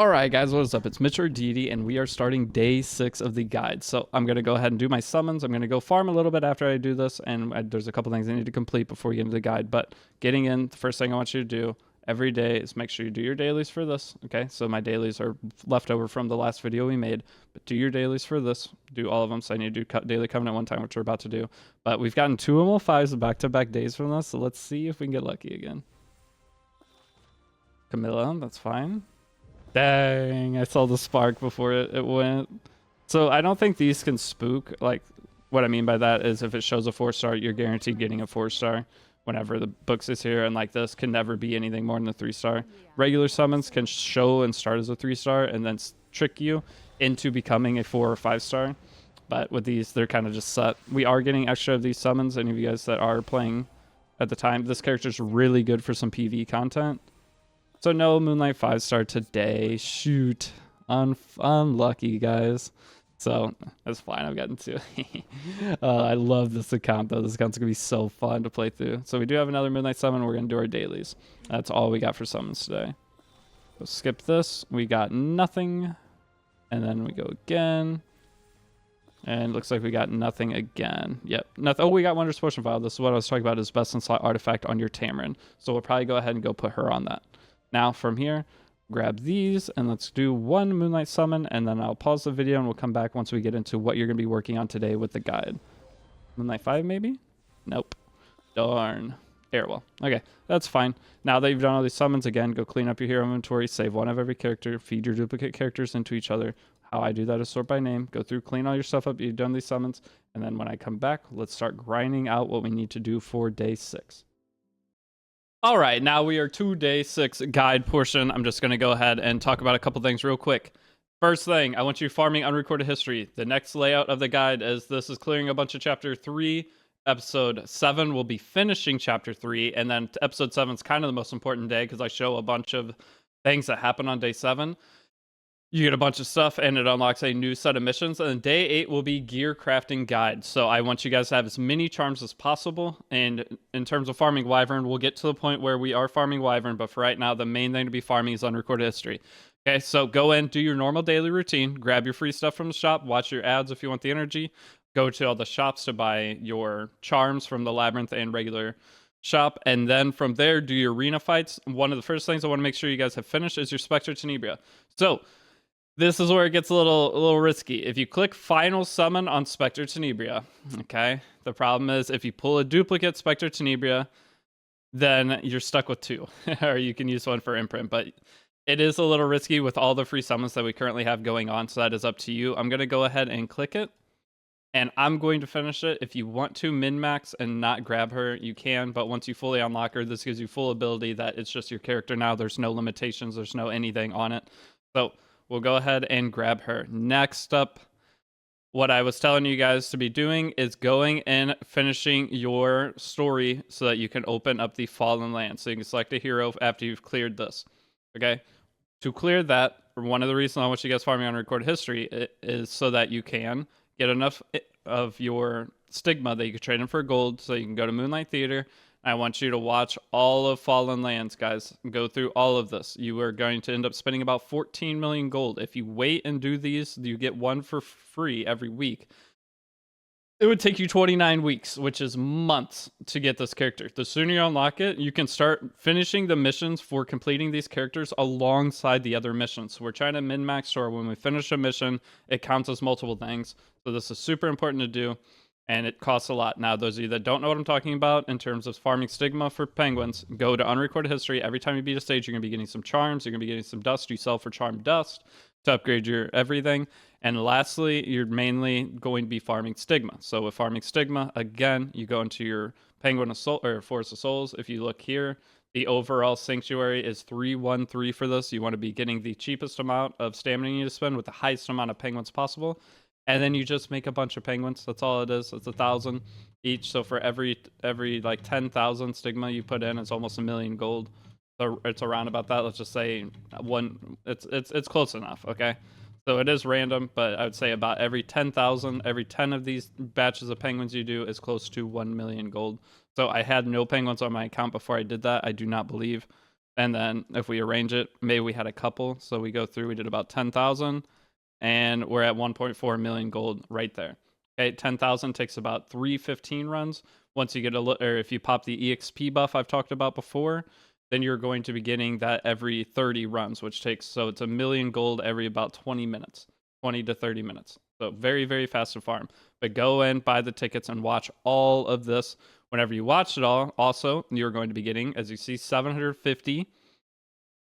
Alright guys, what is up? It's Mr. Deity, and we are starting day 6 of the guide. So I'm going to go ahead and do my summons. I'm going to go farm a little bit after I do this, and there's a couple things I need to complete before we get into the guide. But getting in, the first thing I want you to do every day is make sure you do your dailies for this, okay? So my dailies are left over from the last video we made, but do your dailies for this. Do all of them, so I need to do Daily Covenant one time, which we're about to do. But we've gotten 2 ML5s back-to-back days from this, so let's see if we can get lucky again. Camilla, that's fine. Dang, I saw the spark before it went. So I don't think these can spook. Like, what I mean by that is if it shows a 4-star, you're guaranteed getting a 4-star whenever the books is here. And like this can never be anything more than a 3-star. Regular summons can show and start as a 3-star and then trick you into becoming a 4 or 5-star. But with these, they're kind of just set. We are getting extra of these summons. Any of you guys that are playing at the time, this character's really good for some PV content. So no Moonlight 5-star today. Shoot. Unlucky, guys. So that's fine. I've gotten 2. I love this account, though. This account's going to be so fun to play through. So we do have another Moonlight summon. We're going to do our dailies. That's all we got for summons today. So skip this. We got nothing. And then we go again. And it looks like we got nothing again. Yep. Nothing. Oh, we got Wondrous Potion Vial. This is what I was talking about, is best in slot artifact on your Tamarin. So we'll probably go ahead and go put her on that. Now from here, grab these and let's do one Moonlight summon, and then I'll pause the video and we'll come back once we get into what you're going to be working on today with the guide. Moonlight 5 maybe? Nope. Darn. Airwell. Okay, that's fine. Now that you've done all these summons, again, go clean up your hero inventory, save one of every character, feed your duplicate characters into each other. How I do that is sort by name. Go through, clean all your stuff up, you've done these summons, and then when I come back, let's start grinding out what we need to do for day 6. All right, now we are to day 6 guide portion. I'm just going to go ahead and talk about a couple things real quick. First thing, I want you farming unrecorded history. The next layout of the guide is this is clearing a bunch of chapter 3. Episode 7 will be finishing chapter 3, and then episode 7 is kind of the most important day because I show a bunch of things that happen on day 7. You get a bunch of stuff, and it unlocks a new set of missions. And then day 8 will be gear crafting guide. So I want you guys to have as many charms as possible. And in terms of farming Wyvern, we'll get to the point where we are farming Wyvern. But for right now, the main thing to be farming is unrecorded history. Okay, so go in, do your normal daily routine. Grab your free stuff from the shop. Watch your ads if you want the energy. Go to all the shops to buy your charms from the Labyrinth and regular shop. And then from there, do your arena fights. One of the first things I want to make sure you guys have finished is your Spectre Tenebria. So this is where it gets a little risky. If you click Final Summon on Spectre Tenebria, okay, the problem is if you pull a duplicate Spectre Tenebria, then you're stuck with 2, or you can use one for imprint. But it is a little risky with all the free summons that we currently have going on, so that is up to you. I'm going to go ahead and click it, and I'm going to finish it. If you want to min-max and not grab her, you can, but once you fully unlock her, this gives you full ability that it's just your character now. There's no limitations. There's no anything on it. So we'll go ahead and grab her. Next up, what I was telling you guys to be doing is going and finishing your story so that you can open up the Fallen Land. So you can select a hero after you've cleared this. Okay? To clear that, one of the reasons I want you guys farming on recorded history is so that you can get enough of your stigma that you can trade in for gold so you can go to Moonlight Theater. I want you to watch all of Fallen Lands, guys. Go through all of this. You are going to end up spending about 14 million gold. If you wait and do these, you get one for free every week. It would take you 29 weeks, which is months, to get this character. The sooner you unlock it, you can start finishing the missions for completing these characters alongside the other missions. So we're trying to min-max, so when we finish a mission, it counts as multiple things. So this is super important to do. And it costs a lot. Now, those of you that don't know what I'm talking about in terms of farming stigma for penguins, go to unrecorded history. Every time you beat a stage, you're going to be getting some charms. You're going to be getting some dust. You sell for charm dust to upgrade your everything. And lastly, you're mainly going to be farming stigma. So with farming stigma, again, you go into your Penguin of Soul or Forest of Souls. If you look here, the overall sanctuary is 313 for this. You want to be getting the cheapest amount of stamina you need to spend with the highest amount of penguins possible. And then you just make a bunch of penguins. That's all it is. It's 1,000 each. So for every like 10,000 stigma you put in, it's almost 1 million gold. So it's around about that. Let's just say one. It's close enough. Okay. So it is random, but I would say about every 10,000, every 10 of these batches of penguins you do is close to 1 million gold. So I had no penguins on my account before I did that. I do not believe. And then if we arrange it, maybe we had a couple. So we go through, we did about 10,000 and we're at 1.4 million gold right there. Okay, 10,000 takes about 315 runs. Once you get or if you pop the EXP buff I've talked about before, then you're going to be getting that every 30 runs, which takes, so it's a million gold every about 20 minutes, 20 to 30 minutes. So very, very fast to farm. But go in, buy the tickets, and watch all of this. Whenever you watch it all, also, you're going to be getting, as you see, 750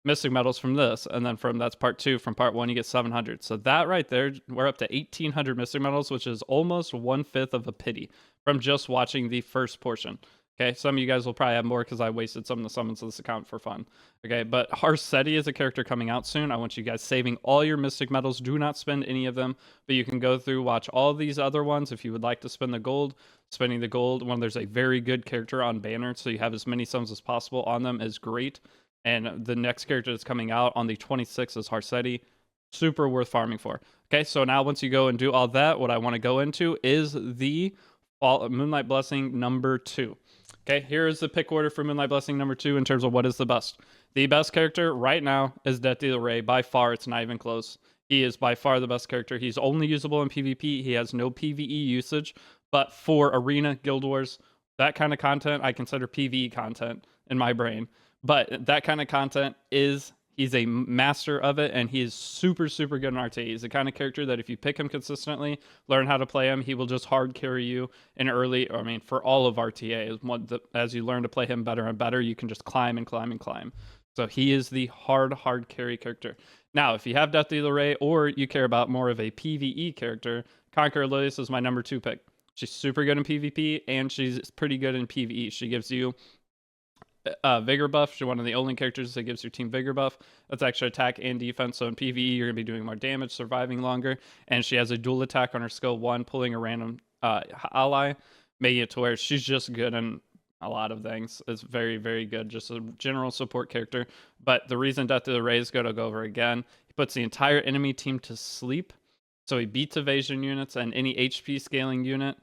mystic medals from this, and then that's part 2. From part 1 you get 700. So that right there, we're up to 1800 mystic medals, which is almost 1/5 of a pity from just watching the first portion. Okay, some of you guys will probably have more because I wasted some of the summons of this account for fun. Okay, but Harsetti is a character coming out soon. I want you guys saving all your mystic medals. Do not spend any of them, but you can go through, watch all these other ones if you would like to spend the gold. Spending the gold when there's a very good character on banner, so you have as many summons as possible on them, is great. And the next character that's coming out on the 26th is Harsetti. Super worth farming for. Okay, so now once you go and do all that, what I want to go into is the Moonlight Blessing number 2. Okay, here is the pick order for Moonlight Blessing number 2 in terms of what is the best. The best character right now is Deity. By far, it's not even close. He is by far the best character. He's only usable in PvP. He has no PvE usage, but for Arena, Guild Wars, that kind of content, I consider PvE content in my brain. But that kind of content he's a master of it, and he is super, super good in RTA. He's the kind of character that if you pick him consistently, learn how to play him, he will just hard carry you in early, for all of RTA. As you learn to play him better and better, you can just climb and climb and climb. So he is the hard carry character. Now, if you have Deathly Ray or you care about more of a PvE character, Conqueror Lilius is my number 2 pick. She's super good in PvP, and she's pretty good in PvE. She gives you vigor buff. She's one of the only characters that gives your team vigor buff. That's extra attack and defense. So in PvE, you're going to be doing more damage, surviving longer. And she has a dual attack on her skill 1, pulling a random ally, making it to where she's just good in a lot of things. It's very, very good. Just a general support character. But the reason Death to the Ray is good, I'll go over again. He puts the entire enemy team to sleep. So he beats evasion units, and any HP scaling unit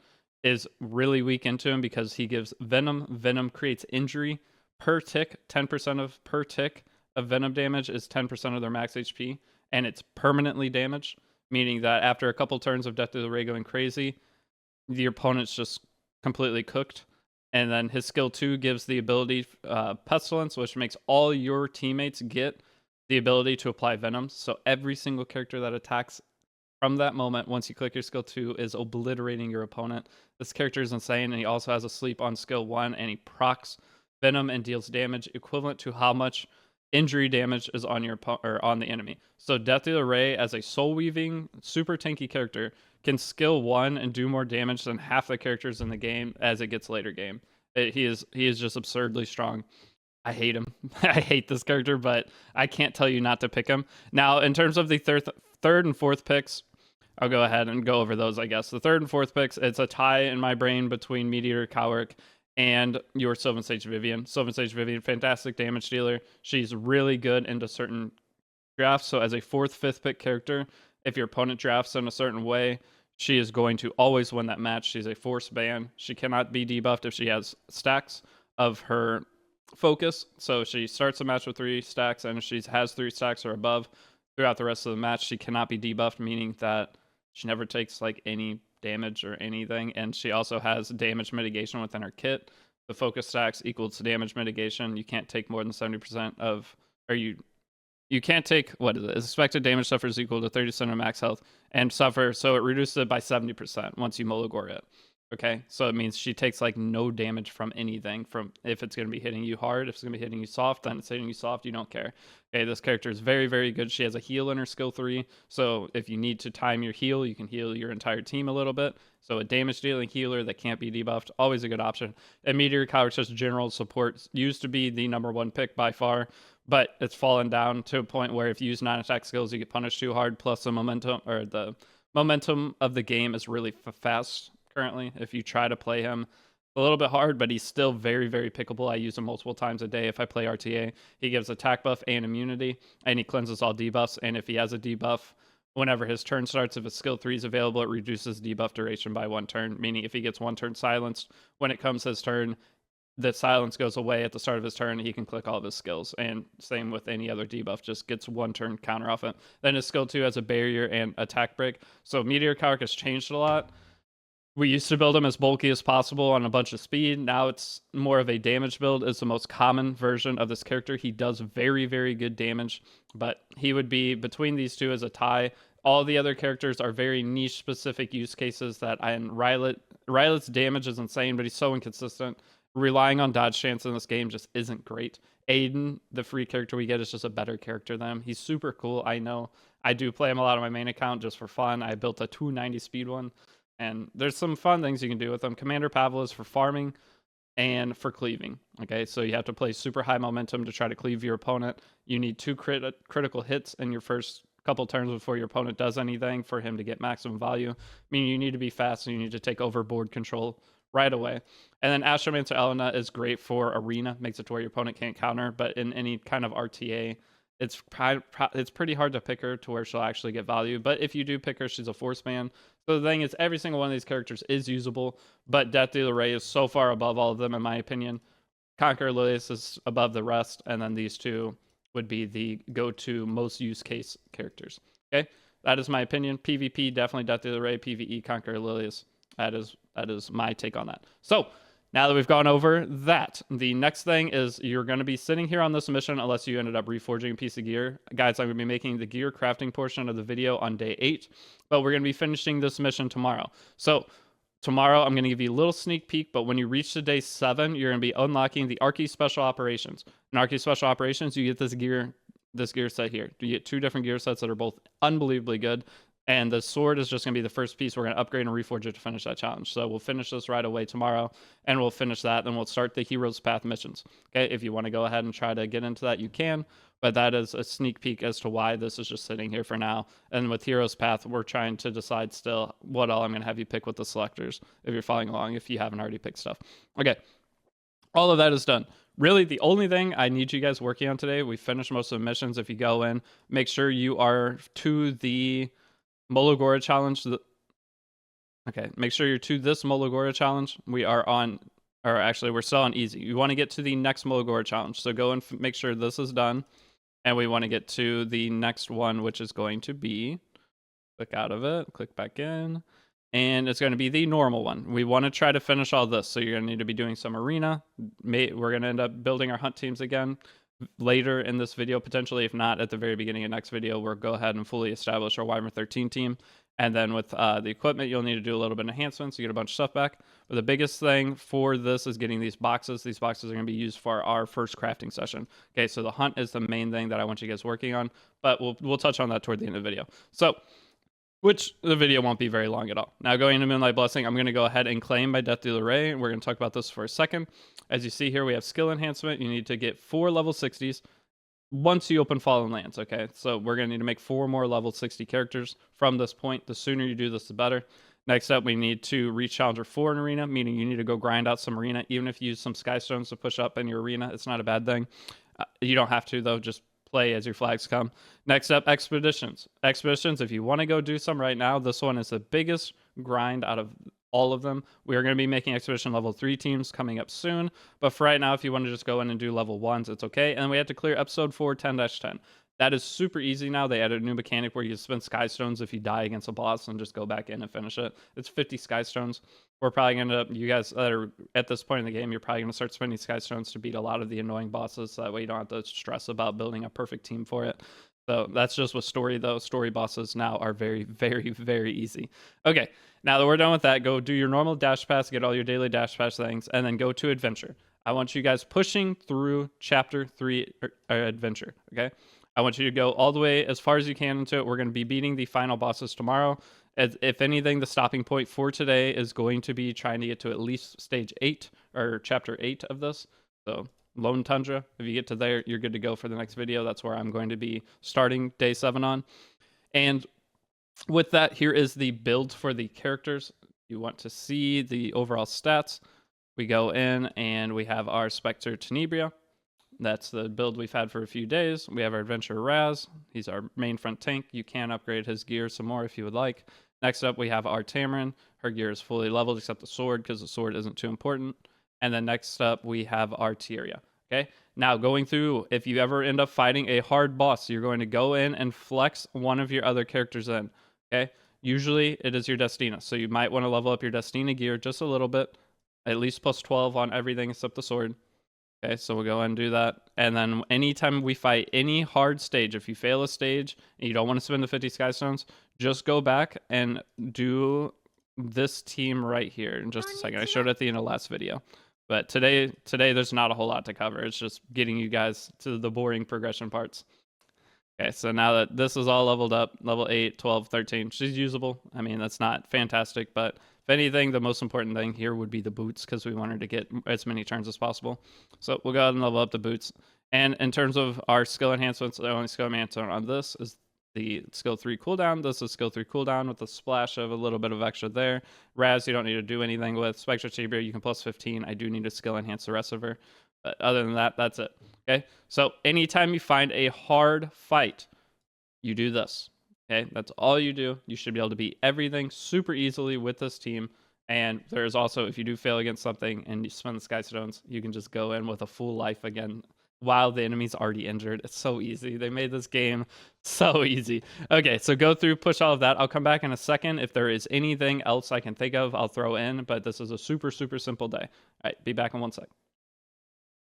is really weak into him because he gives Venom. Venom creates injury per tick. 10% of per tick of Venom damage is 10% of their max HP, and it's permanently damaged, meaning that after a couple turns of Death to the Ray going crazy, the opponent's just completely cooked. And then his skill 2 gives the ability Pestilence, which makes all your teammates get the ability to apply Venom. So every single character that attacks from that moment, once you click your skill 2, is obliterating your opponent. This character is insane, and he also has a sleep on skill 1, and he procs Venom and deals damage equivalent to how much injury damage is on your on the enemy. So Death to the Ray, as a soul weaving super tanky character, can skill 1 and do more damage than half the characters in the game as it gets later game. He is just absurdly strong. I hate him. I hate this character, but I can't tell you not to pick him. Now, in terms of the third and fourth picks, I'll go ahead and go over those, I guess. The third and fourth picks, it's a tie in my brain between Meteor Cowrick and your Sylvan Sage Vivian. Sylvan Sage Vivian, fantastic damage dealer. She's really good into certain drafts. So as a 4th, 5th pick character, if your opponent drafts in a certain way, she is going to always win that match. She's a force ban. She cannot be debuffed if she has stacks of her focus. So she starts a match with 3 stacks, and if she has 3 stacks or above throughout the rest of the match, she cannot be debuffed, meaning that she never takes like any damage or anything. And she also has damage mitigation within her kit. The focus stacks equals damage mitigation. You can't take more than 70% of, or you can't take, what is it? Expected damage suffers equal to 30% of max health and suffer. So it reduces it by 70% once you Molagor it. Okay, so it means she takes like no damage from anything. From if it's going to be hitting you hard, if it's going to be hitting you soft, then it's hitting you soft. You don't care. Okay, this character is very, very good. She has a heal in her skill 3, so if you need to time your heal, you can heal your entire team a little bit. So a damage dealing healer that can't be debuffed, always a good option. And Meteor Cowrick's just general support used to be the number 1 pick by far, but it's fallen down to a point where if you use non-attack skills, you get punished too hard. Plus the momentum of the game is really fast. Currently, if you try to play him a little bit hard, but he's still very, very pickable. I use him multiple times a day if I play RTA. He gives attack buff and immunity, and he cleanses all debuffs. And if he has a debuff, whenever his turn starts, if his skill 3 is available, it reduces debuff duration by 1 turn, meaning if he gets 1 turn silenced, when it comes his turn, the silence goes away at the start of his turn. He can click all of his skills, and same with any other debuff, just gets 1 turn counter off it. Then his skill 2 has a barrier and attack break. So Meteor Calc has changed a lot. We used to build him as bulky as possible on a bunch of speed. Now it's more of a damage build. It's the most common version of this character. He does very, very good damage, but he would be between these two as a tie. All the other characters are very niche specific use cases that Rylet's damage is insane, but he's so inconsistent. Relying on dodge chance in this game just isn't great. Aiden, the free character we get, is just a better character than him. He's super cool. I know. I do play him a lot on my main account just for fun. I built a 290 speed one. And there's some fun things you can do with them. Commander Pavel is for farming and for cleaving. Okay, so you have to play super high momentum to try to cleave your opponent. You need 2 critical hits in your first couple turns before your opponent does anything for him to get maximum value. Meaning you need to be fast and you need to take overboard control right away. And then Astromancer Elena is great for arena, makes it to where your opponent can't counter, but in any kind of RTA, it's pretty hard to pick her to where she'll actually get value. But if you do pick her, she's a force ban. So the thing is, every single one of these characters is usable, but Death Dealer Ray is so far above all of them, in my opinion. Conqueror Lilius is above the rest, and then these two would be the go-to most use case characters. Okay, that is my opinion. PvP, definitely Death Dealer Ray. PvE, Conqueror Lilius. That is my take on that. So now that we've gone over that, the next thing is you're going to be sitting here on this mission unless you ended up reforging a piece of gear. Guys, I'm going to be making the gear crafting portion of the video on day 8, but we're going to be finishing this mission tomorrow. So tomorrow, I'm going to give you a little sneak peek, but when you reach to day 7, you're going to be unlocking the Archie Special Operations. In Archie Special Operations, you get this gear set here. You get 2 different gear sets that are both unbelievably good. And the sword is just going to be the first piece we're going to upgrade and reforge it to finish that challenge. So we'll finish this right away tomorrow, and we'll finish that, and we'll start the Hero's Path missions. Okay, if you want to go ahead and try to get into that, you can. But that is a sneak peek as to why this is just sitting here for now. And with Hero's Path, we're trying to decide still what all I'm going to have you pick with the selectors, if you're following along, if you haven't already picked stuff. Okay, all of that is done. Really, the only thing I need you guys working on today, we finished most of the missions. If you go in, make sure you are to the Mologora challenge. Okay, make sure you're to this Mologora challenge. We are on, or actually, we're still on easy. You want to get to the next Mologora challenge. So go and make sure this is done. And we want to get to the next one, which is going to be, click out of it, click back in. And it's going to be the normal one. We want to try to finish all this. So you're going to need to be doing some arena. We're going to end up building our hunt teams again later in this video, potentially. If not, at the very beginning of next video, we'll go ahead and fully establish our Wyvern 13 team. And then with the equipment, you'll need to do a little bit of enhancements. You get a bunch of stuff back. But the biggest thing for this is getting these boxes. These boxes are going to be used for our first crafting session. Okay, so the hunt is the main thing that I want you guys working on. But we'll touch on that toward the end of the video. So, which the video won't be very long at all. Now, going into Moonlight Blessing, I'm going to go ahead and claim my Death Dealer Ray. We're going to talk about this for a second. As you see here, we have skill enhancement. You need to get 4 level 60s once you open Fallen Lands, okay? So we're going to need to make 4 more level 60 characters from this point. The sooner you do this, the better. Next up, we need to reach Challenger 4 in Arena, meaning you need to go grind out some Arena. Even if you use some Skystones to push up in your Arena, it's not a bad thing. You don't have to, though. Just play as your flags come. Next up, Expeditions. Expeditions, if you want to go do some right now, this one is the biggest grind out of all of them. We are going to be making Expedition level 3 teams coming up soon, but for right now, if you want to just go in and do level 1s, it's okay. And then we have to clear episode 4 10-10. That is super easy now. They added a new mechanic where you spend Skystones if you die against a boss and just go back in and finish it. It's 50 Skystones. We're probably going to, you guys that are at this point in the game, you're probably going to start spending Skystones to beat a lot of the annoying bosses. So that way you don't have to stress about building a perfect team for it. So that's just with story, though. Story bosses now are very, very, very easy. Okay, now that we're done with that, go do your normal dash pass, get all your daily dash pass things, and then go to adventure. I want you guys pushing through chapter 3 adventure, okay? I want you to go all the way as far as you can into it. We're going to be beating the final bosses tomorrow. If anything, the stopping point for today is going to be trying to get to at least stage 8 or chapter 8 of this. So Lone Tundra, if you get to there, you're good to go for the next video. That's where I'm going to be starting day 7 on. And with that, here is the build for the characters. You want to see the overall stats. We go in and we have our Spectre Tenebria. That's the build we've had for a few days. We have our Adventurer Raz. He's our main front tank. You can upgrade his gear some more if you would like. Next up, we have our Tamarin. Her gear is fully leveled except the sword because the sword isn't too important. And then next up, we have Arteria. Okay. Now, going through, if you ever end up fighting a hard boss, you're going to go in and flex one of your other characters in. Okay. Usually, it is your Destina. So you might want to level up your Destina gear just a little bit, at least plus 12 on everything except the sword. Okay, so we'll go ahead and do that. And then anytime we fight any hard stage, if you fail a stage and you don't want to spend the 50 Sky Stones, just go back and do this team right here in just a second. I showed it at the end of the last video. But today there's not a whole lot to cover. It's just getting you guys to the boring progression parts. Okay, so now that this is all leveled up, level 8, 12, 13, she's usable. I mean, that's not fantastic, but if anything, the most important thing here would be the boots because we wanted to get as many turns as possible. So we'll go ahead and level up the boots. And in terms of our skill enhancements, the only skill enhancement on this is the skill 3 cooldown. This is skill 3 cooldown with a splash of a little bit of extra there. Raz, you don't need to do anything with. Spectre Chamber, you can plus 15. I do need to skill enhance the rest of her. But other than that, that's it. Okay, so anytime you find a hard fight, you do this. Okay, that's all you do. You should be able to beat everything super easily with this team. And there's also, if you do fail against something and you spend the Sky Stones, you can just go in with a full life again while the enemy's already injured. It's so easy. They made this game so easy. Okay, so go through, push all of that. I'll come back in a second. If there is anything else I can think of, I'll throw in. But this is a super, super simple day. All right, be back in 1 sec.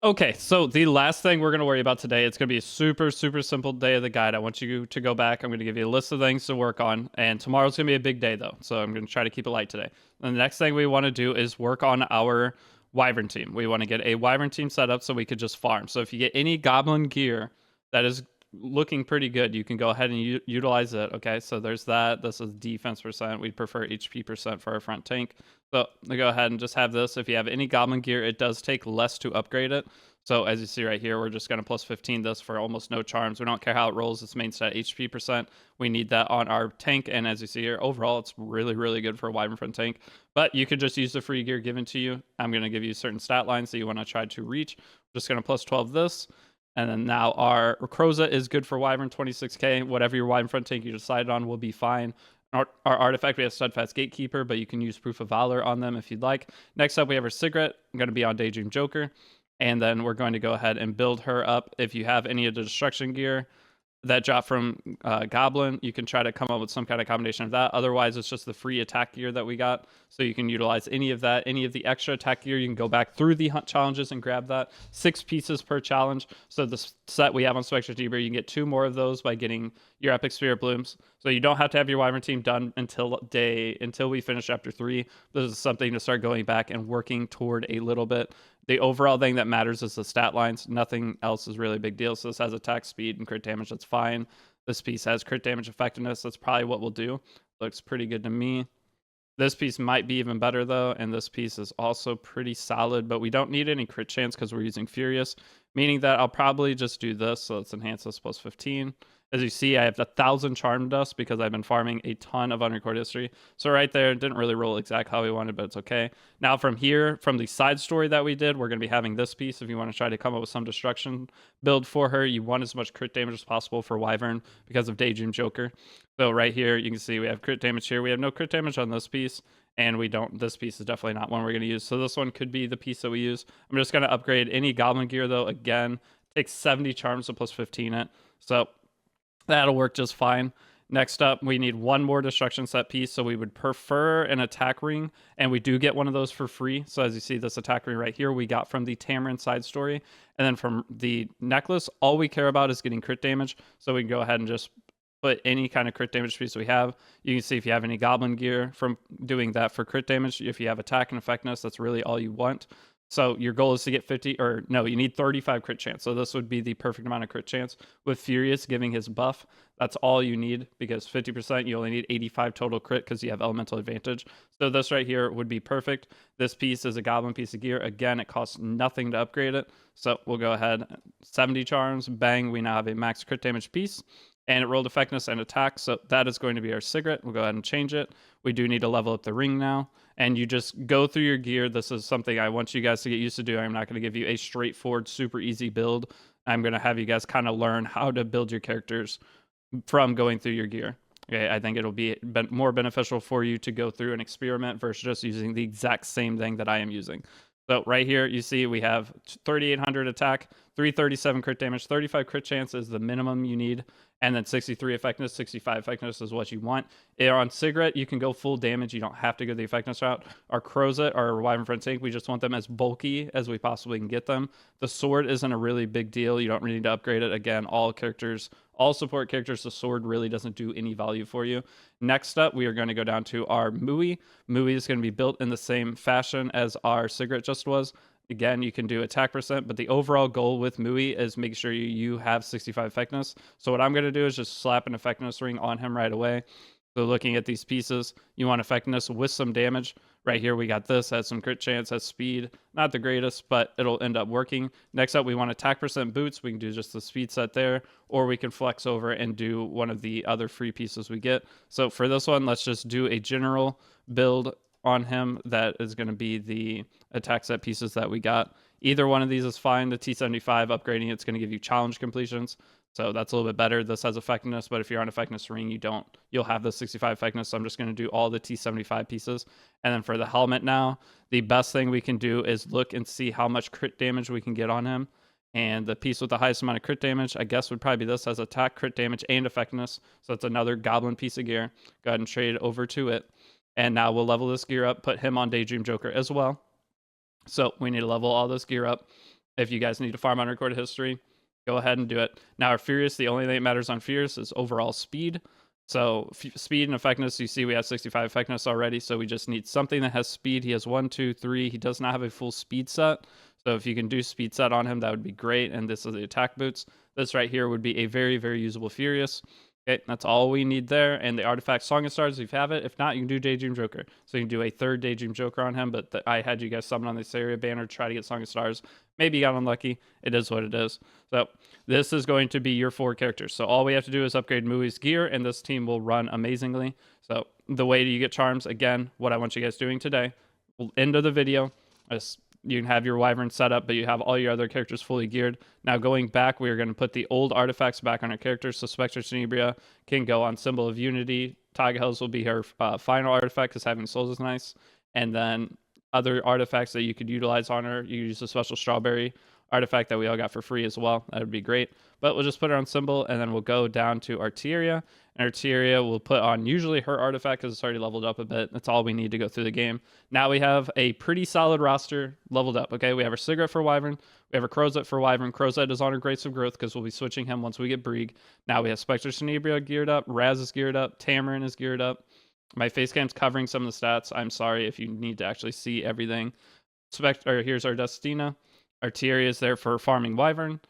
Okay, so the last thing we're going to worry about today, it's going to be a super, super simple day of the guide. I want you to go back. I'm going to give you a list of things to work on. And tomorrow's going to be a big day, though. So I'm going to try to keep it light today. And the next thing we want to do is work on our Wyvern team. We want to get a Wyvern team set up so we could just farm. So if you get any Goblin gear that is looking pretty good, you can go ahead and utilize it. Okay, so there's that. This is defense percent. We'd prefer HP percent for our front tank. So we go ahead and just have this. If you have any Goblin gear, it does take less to upgrade it. So as you see right here, we're just going to plus 15 this for almost no charms. We don't care how it rolls. It's main stat HP percent. We need that on our tank. And as you see here, overall, it's really, really good for a Wyvern front tank. But you could just use the free gear given to you. I'm going to give you certain stat lines that you want to try to reach. We're just going to plus 12 this. And then now our Croza is good for Wyvern 26k. Whatever your Wyvern front tank you decided on will be fine. Our artifact, we have Steadfast Gatekeeper, but you can use Proof of Valor on them if you'd like. Next up, we have our Sigret. I'm going to be on Daydream Joker. And then we're going to go ahead and build her up. If you have any of the destruction gear that drop from Goblin, you can try to come up with some kind of combination of that. Otherwise, it's just the free attack gear that we got. So you can utilize any of that. Any of the extra attack gear, you can go back through the hunt challenges and grab that. 6 pieces per challenge. So the set we have on Spectre Chamber, you can get 2 more of those by getting your Epic Spirit Blooms. So you don't have to have your Wyvern team done until we finish Chapter 3. This is something to start going back and working toward a little bit. The overall thing that matters is the stat lines. Nothing else is really a big deal. So this has attack speed and crit damage. That's fine. This piece has crit damage effectiveness. That's probably what we'll do. Looks pretty good to me. This piece might be even better, though. And this piece is also pretty solid. But we don't need any crit chance because we're using Furious. Meaning that I'll probably just do this. So let's enhance this plus 15. As you see, I have 1,000 Charm Dust because I've been farming a ton of unrecorded history. So right there, it didn't really roll exactly how we wanted, but it's okay. Now from here, from the side story that we did, we're going to be having this piece. If you want to try to come up with some destruction build for her, you want as much crit damage as possible for Wyvern because of Daydream Joker. So right here, you can see we have crit damage here. We have no crit damage on this piece. And we don't, this piece is definitely not one we're going to use. So this one could be the piece that we use. I'm just going to upgrade any Goblin gear, though. Again, takes 70 charms to plus 15 it. So that'll work just fine. Next up, we need 1 more destruction set piece. So we would prefer an attack ring. And we do get one of those for free. So as you see, this attack ring right here, we got from the Tamarin side story. And then from the necklace, all we care about is getting crit damage. So we can go ahead and just put any kind of crit damage piece we have. You can see if you have any Goblin gear from doing that for crit damage. If you have attack and effectiveness, that's really all you want. So your goal is to get 50, or no, you need 35 crit chance. So this would be the perfect amount of crit chance. With Furious giving his buff, that's all you need, because 50%, you only need 85 total crit because you have elemental advantage. So this right here would be perfect. This piece is a Goblin piece of gear. Again, it costs nothing to upgrade it. So we'll go ahead, 70 charms, bang, we now have a max crit damage piece. And it rolled effectiveness and attack, so that is going to be our Sigret. We'll go ahead and change it. We do need to level up the ring now. And you just go through your gear. This is something I want you guys to get used to doing. I'm not going to give you a straightforward, super easy build. I'm going to have you guys kind of learn how to build your characters from going through your gear. Okay, I think it'll be more beneficial for you to go through and experiment versus just using the exact same thing that I am using. So right here, you see we have 3,800 attack, 337 crit damage, 35 crit chance is the minimum you need, and then 63 effectiveness, 65 effectiveness is what you want. On Cigarette, you can go full damage. You don't have to go the effectiveness route. Our Crozet, our Wyvern Front Tank, we just want them as bulky as we possibly can get them. The sword isn't a really big deal. You don't really need to upgrade it. Again, all support characters, the sword really doesn't do any value for you. Next up, we are going to go down to our Mui. Mui is going to be built in the same fashion as our Cigarette just was. Again, you can do attack percent, but the overall goal with Mui is make sure you have 65 effectiveness. So what I'm going to do is just slap an effectiveness ring on him right away. So looking at these pieces, you want effectiveness with some damage. Right here, we got this, has some crit chance, has speed. Not the greatest, but it'll end up working. Next up, we want attack percent boots. We can do just the speed set there, or we can flex over and do one of the other free pieces we get. So for this one, let's just do a general build on him that is going to be the attack set pieces that we got. Either one of these is fine. The T75 upgrading it's going to give you challenge completions, so that's a little bit better. This has effectiveness, but if you're on effectiveness ring, you'll have the 65 effectiveness. So I'm just going to do all the T75 pieces. And then for the helmet now, the best thing we can do is look and see how much crit damage we can get on him. And the piece with the highest amount of crit damage, I guess, would probably be this, has attack, crit damage, and effectiveness. So it's another goblin piece of gear. Go ahead and trade over to it. And now we'll level this gear up, put him on Daydream Joker as well. So we need to level all this gear up. If you guys need to farm on recorded history, go ahead and do it. Now our Furious, the only thing that matters on Furious is overall speed. So speed and effectiveness, you see we have 65 effectiveness already, so we just need something that has speed. He has 1, 2, 3. He does not have a full speed set. So if you can do speed set on him, that would be great. And this is the attack boots. This right here would be a very, very usable Furious. Okay, that's all we need there. And the artifact Song of Stars, if you have it. If not, you can do Daydream Joker. So you can do a third Daydream Joker on him, but I had you guys summon on this area banner to try to get Song of Stars. Maybe you got unlucky. It is what it is. So this is going to be your 4 characters. So all we have to do is upgrade Mui's gear, and this team will run amazingly. So the way you get charms, again, what I want you guys doing today, end of the video, you can have your Wyvern set up, but you have all your other characters fully geared. Now going back, we are going to put the old artifacts back on our characters. So Spectre Tenebria can go on Symbol of Unity. Taiga Hills will be her final artifact because having souls is nice. And then other artifacts that you could utilize on her, you use the special strawberry artifact that we all got for free as well. That would be great. But we'll just put her on Symbol, and then we'll go down to Arteria. And Arteria will put on usually her artifact because it's already leveled up a bit. That's all we need to go through the game. Now we have a pretty solid roster leveled up. Okay, we have our Cigarette for Wyvern. We have our Crozet for Wyvern. Crozet is on her Grace of Growth because we'll be switching him once we get Brieg. Now we have Spectre Tenebria geared up. Raz is geared up. Tamarin is geared up. My face cam's covering some of the stats. I'm sorry if you need to actually see everything. Here's our Destina. Arteria is there for farming Wyvern.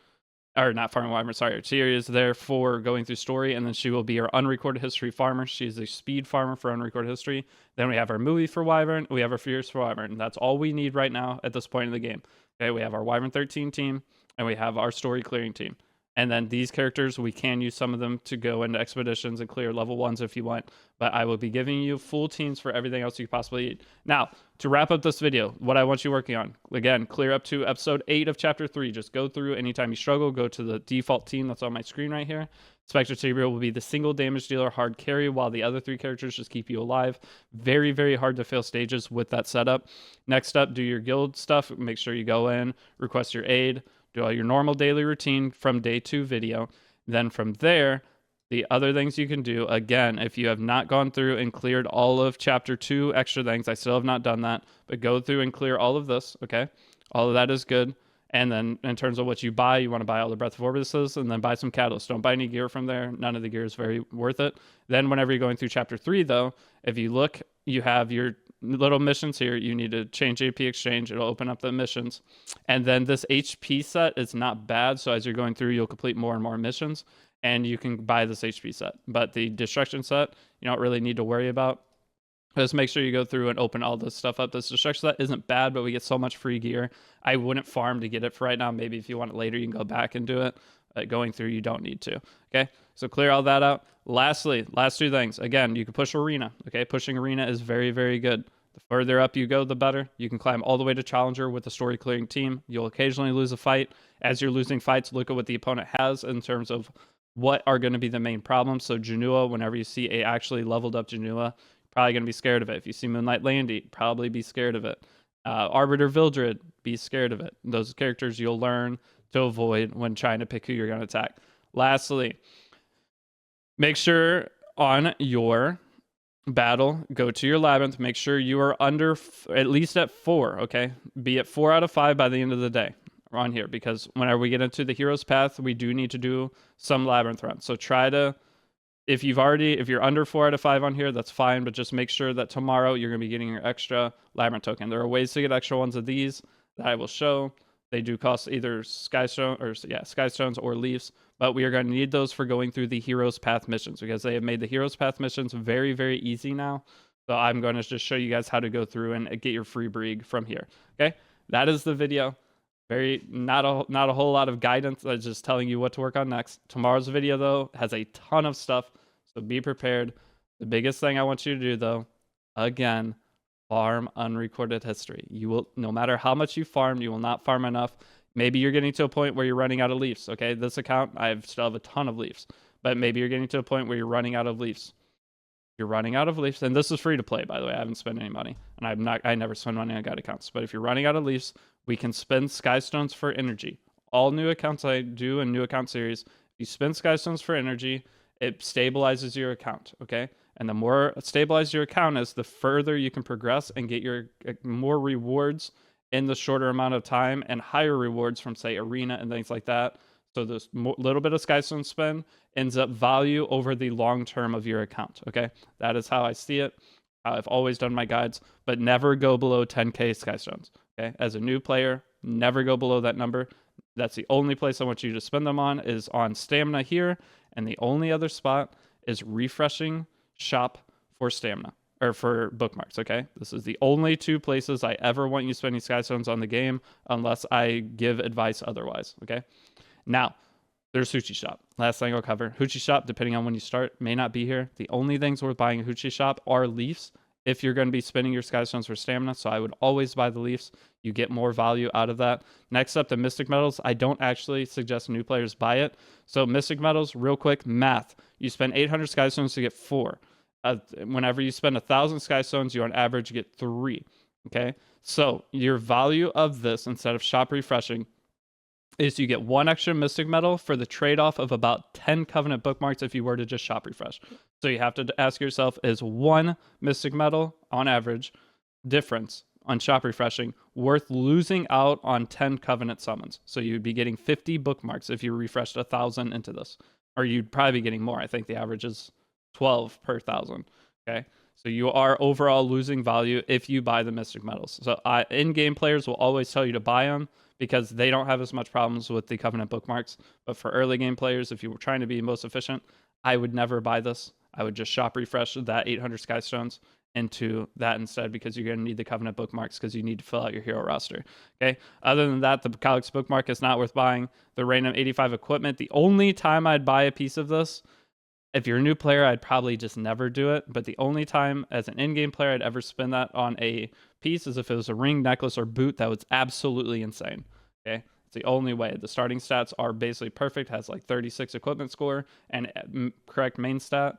Or not farming Wyvern, sorry. Arteria is there for going through story, and then she will be our unrecorded history farmer. She's a speed farmer for unrecorded history. Then we have our Mui for Wyvern. We have our Fierce for Wyvern. That's all we need right now at this point in the game. Okay, we have our Wyvern 13 team, and we have our story clearing team. And then these characters, we can use some of them to go into expeditions and clear level 1s if you want. But I will be giving you full teams for everything else you possibly need. Now, to wrap up this video, what I want you working on, again, clear up to episode 8 of chapter 3. Just go through anytime you struggle, go to the default team that's on my screen right here. Spectre Tenebria will be the single damage dealer hard carry while the other 3 characters just keep you alive. Very, very hard to fail stages with that setup. Next up, do your guild stuff. Make sure you go in, request your aid, do all your normal daily routine from day 2 video. Then from there, the other things you can do, again, if you have not gone through and cleared all of chapter 2 extra things, I still have not done that, but go through and clear all of this, okay? All of that is good. And then in terms of what you buy, you want to buy all the Breath of Orbises and then buy some catalysts. Don't buy any gear from there. None of the gear is very worth it. Then whenever you're going through chapter 3, though, if you look, you have your little missions here. You need to change AP exchange. It'll open up the missions. And then this HP set is not bad. So as you're going through, you'll complete more and more missions. And you can buy this HP set. But the destruction set, you don't really need to worry about. Just make sure you go through and open all this stuff up. This destruction set isn't bad, but we get so much free gear. I wouldn't farm to get it for right now. Maybe if you want it later, you can go back and do it. Going through, you don't need to. Okay, so clear all that out. Lastly, last 2 things. Again, you can push Arena. Okay, pushing Arena is very, very good. The further up you go, the better. You can climb all the way to Challenger with a story clearing team. You'll occasionally lose a fight. As you're losing fights, look at what the opponent has in terms of what are going to be the main problems. So Janua, whenever you see a actually leveled up Janua, probably going to be scared of it. If you see Moonlight Landy, probably be scared of it. Arbiter Vildred, be scared of it. Those characters you'll learn to avoid when trying to pick who you're going to attack. Lastly, make sure on your battle, go to your labyrinth, make sure you are under at least at 4, okay? Be at 4 out of 5 by the end of the day on here, because whenever we get into the hero's path, we do need to do some labyrinth runs. So try to, if you're under 4 out of 5 on here, that's fine, but just make sure that tomorrow you're going to be getting your extra labyrinth token. There are ways to get extra ones of these that I will show. They do cost either sky stones or leaves, but we are going to need those for going through the hero's path missions, because they have made the hero's path missions very, very easy now. So I'm going to just show you guys how to go through and get your free brig from here. Okay, that is the video. Not a whole lot of guidance. I'm just telling you what to work on next. Tomorrow's video though has a ton of stuff, so be prepared. The biggest thing I want you to do though, again, farm unrecorded history. You will, no matter how much you farm, you will not farm enough. Maybe you're getting to a point where you're running out of leaves. Okay, this account, I still have a ton of leaves, but maybe you're getting to a point where you're running out of leaves. You're running out of leaves, and this is free to play, by the way. I haven't spent any money, and I never spend money on guide accounts. But if you're running out of leaves, we can spend sky stones for energy. All new accounts I do in new account series, if you spend sky stones for energy, it stabilizes your account. Okay. And the more stabilized your account is, the further you can progress and get your more rewards in the shorter amount of time, and higher rewards from, say, arena and things like that. So this little bit of skystone spend ends up value over the long term of your account. Okay, that is how I see it. I've always done my guides, but never go below 10k skystones. Okay, as a new player, never go below that number. That's the only place I want you to spend them on, is on stamina here, and the only other spot is refreshing shop for stamina, or for bookmarks. Okay, this is the only 2 places I ever want you spending skystones on the game, unless I give advice otherwise. Okay, now there's Hoochie Shop. Last thing I'll cover, Hoochie Shop, depending on when you start, may not be here. The only things worth buying at Hoochie Shop are leaves, if you're going to be spending your skystones for stamina. So I would always buy the leaves. You get more value out of that. Next up, the Mystic Metals. I don't actually suggest new players buy it. So Mystic Metals, real quick, math. You spend 800 skystones to get 4. Whenever you spend 1,000 skystones, you on average get 3. Okay, so your value of this, instead of shop refreshing, is you get 1 extra mystic metal for the trade-off of about 10 covenant bookmarks if you were to just shop refresh. So you have to ask yourself, is 1 mystic metal on average difference on shop refreshing worth losing out on 10 covenant summons? So you'd be getting 50 bookmarks if you refreshed 1,000 into this, or you'd probably be getting more. I think the average is 12 per 1,000. Okay, so you are overall losing value if you buy the mystic metals. So in-game players will always tell you to buy them, because they don't have as much problems with the covenant bookmarks. But for early game players, if you were trying to be most efficient, I would never buy this. I would just shop refresh that 800 skystones into that instead, because you're going to need the covenant bookmarks, because you need to fill out your hero roster. Okay, other than that, the Calyx bookmark is not worth buying. The random 85 equipment, the only time I'd buy a piece of this, if you're a new player, I'd probably just never do it. But the only time as an in-game player I'd ever spend that on a piece is if it was a ring, necklace, or boot that was absolutely insane. Okay, it's the only way. The starting stats are basically perfect, has like 36 equipment score and correct main stat.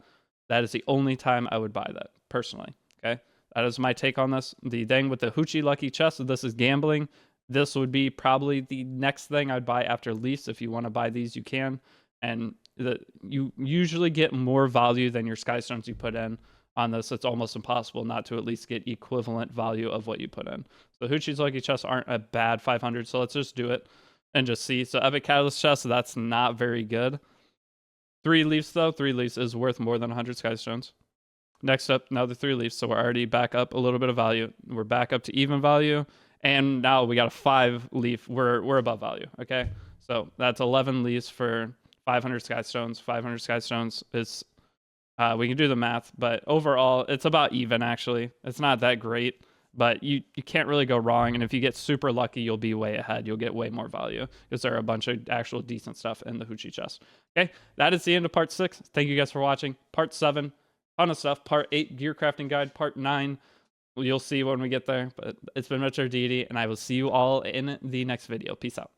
That is the only time I would buy that, personally. Okay, that is my take on this. The thing with the Hoochie Lucky Chest, this is gambling. This would be probably the next thing I'd buy after lease. If you want to buy these, you can. And you usually get more value than your skystones you put in on this. It's almost impossible not to at least get equivalent value of what you put in. So Hoochie's Lucky Chests aren't a bad 500, so let's just do it and just see. So Epic Catalyst Chest, that's not very good. 3 leaves though. 3 leaves is worth more than 100 skystones. Next up, another 3 leaves, so we're already back up a little bit of value. We're back up to even value, and now we got a 5 leaf. We're above value. Okay, so that's 11 leaves for 500 skystones. 500 skystones is we can do the math, but overall it's about even. Actually, it's not that great, but you can't really go wrong. And if you get super lucky, you'll be way ahead. You'll get way more value, because there are a bunch of actual decent stuff in the Hoochie chest. Okay, that is the end of part 6. Thank you guys for watching. Part 7, ton of stuff. Part 8, gear crafting guide. Part 9, you'll see when we get there. But it's been Mr. Deity, and I will see you all in the next video. Peace out.